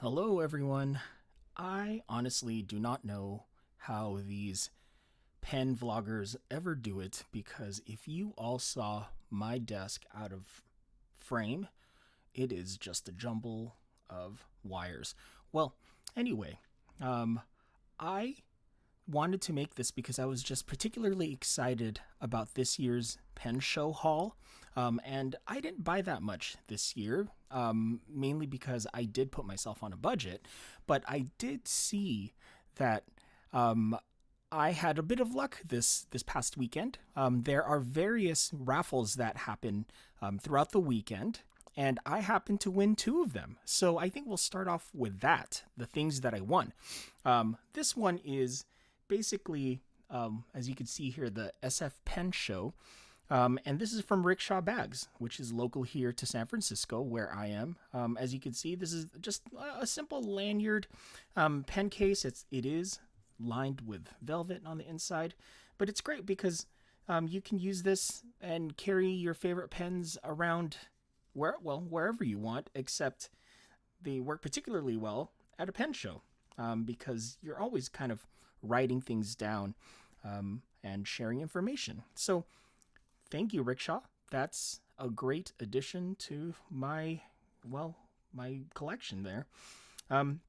Hello, everyone. I honestly do not know how these pen vloggers ever do it because if you all saw my desk out of frame, it is just a jumble of wires. Well, anyway, um, I wanted to make this because I was just particularly excited about this year's pen show haul. And I didn't buy that much this year, mainly because I did put myself on a budget. But I did see that um, I had a bit of luck this past weekend. There are various raffles that happen throughout the weekend, and I happened to win two of them. So I think we'll start off with that, the things that I won. This one is basically, as you can see here, the SF Pen Show. And this is from Rickshaw Bags, which is local here to San Francisco, where I am. As you can see, this is just a simple lanyard pen case. It is lined with velvet on the inside, but it's great because you can use this and carry your favorite pens around wherever you want, except they work particularly well at a pen show because you're always kind of writing things down and sharing information. So thank you, Rickshaw. That's a great addition to my collection there. Um,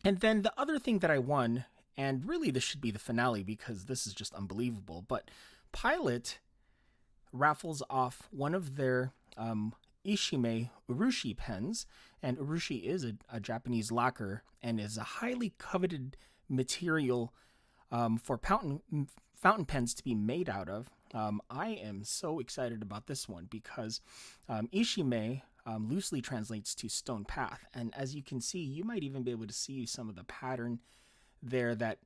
and then the other thing that I won, and really this should be the finale because this is just unbelievable, but Pilot raffles off one of their Ishime Urushi pens, and Urushi is a Japanese lacquer and is a highly coveted material for fountain pens to be made out of. I am so excited about this one because Ishime loosely translates to stone path, and as you can see, you might even be able to see some of the pattern there that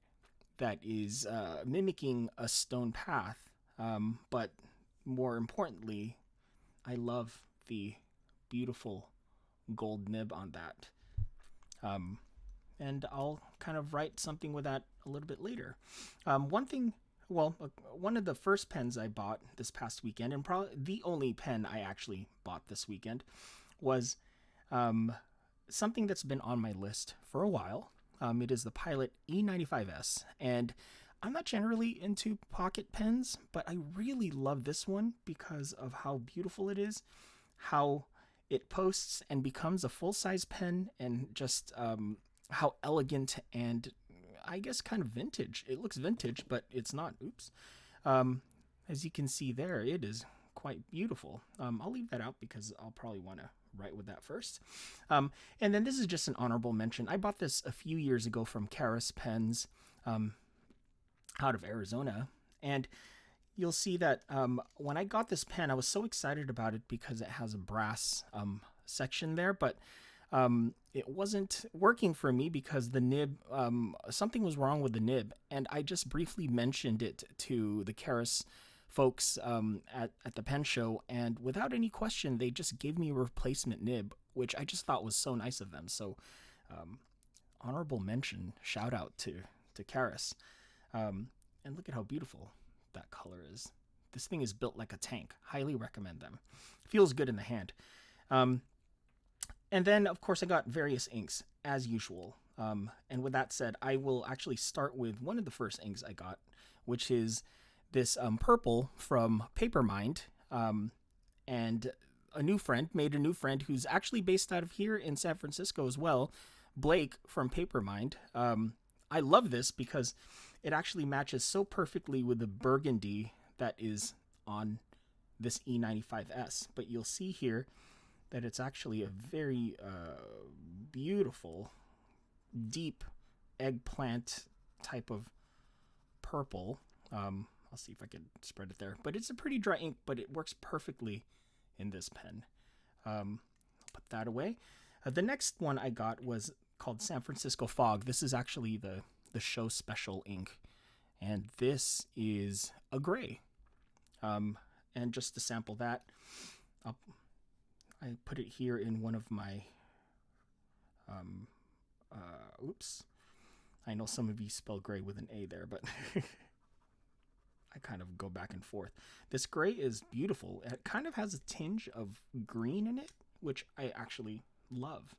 is mimicking a stone path. But more importantly, I love the beautiful gold nib on that. And I'll kind of write something with that a little bit later. One of the first pens I bought this past weekend, and probably the only pen I actually bought this weekend, was something that's been on my list for a while. It is the Pilot E95S, and I'm not generally into pocket pens, but I really love this one because of how beautiful it is, how it posts and becomes a full-size pen, and just how elegant and I guess kind of vintage. It looks vintage, but it's not. Oops. As you can see there, it is quite beautiful. I'll leave that out because I'll probably want to write with that first. And then this is just an honorable mention. I bought this a few years ago from Karas Pens out of Arizona. And you'll see that when I got this pen, I was so excited about it because it has a brass section there, but it wasn't working for me because the nib, something was wrong with the nib, and I just briefly mentioned it to the Karas folks at the pen show, and without any question, they just gave me a replacement nib, which I just thought was so nice of them. So, honorable mention, shout out to Karas, and look at how beautiful that color is. This thing is built like a tank. Highly recommend them. Feels good in the hand. And then, of course, I got various inks, as usual. And with that said, I will actually start with one of the first inks I got, which is this purple from Papermind. And made a new friend who's actually based out of here in San Francisco as well, Blake from Papermind. I love this because it actually matches so perfectly with the burgundy that is on this E95S. But you'll see here that it's actually a very beautiful, deep eggplant type of purple. I'll see if I can spread it there. But it's a pretty dry ink, but it works perfectly in this pen. I'll put that away. The next one I got was called San Francisco Fog. This is actually the show special ink. And this is a gray. And just to sample that, I put it here in one of my, oops. I know some of you spell gray with an A there, but I kind of go back and forth. This gray is beautiful. It kind of has a tinge of green in it, which I actually love.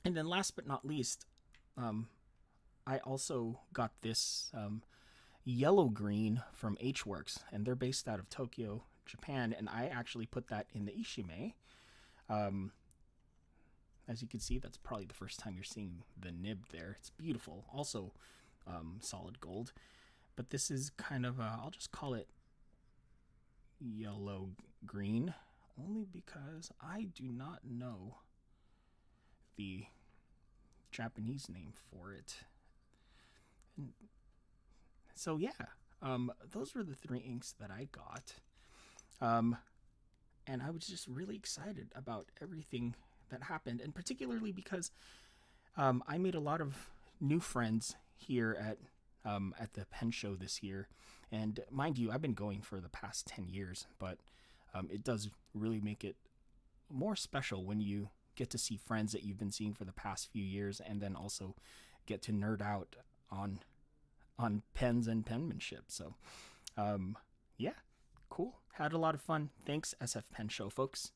And then last but not least, um, I also got this yellow green from H-Works, and they're based out of Tokyo, Japan, and I actually put that in the Ishime. Um, as you can see, that's probably the first time you're seeing the nib there. It's beautiful. Also, solid gold. But this is kind of, I'll just call it yellow green, only because I do not know the Japanese name for it. And so, yeah, those were the three inks that I got. Um, and I was just really excited about everything that happened, and particularly because I made a lot of new friends here at the pen show this year. And mind you, I've been going for the past 10 years, but it does really make it more special when you get to see friends that you've been seeing for the past few years, and then also get to nerd out on pens and penmanship. So, yeah, cool. Had a lot of fun. Thanks, SF Pen Show, folks.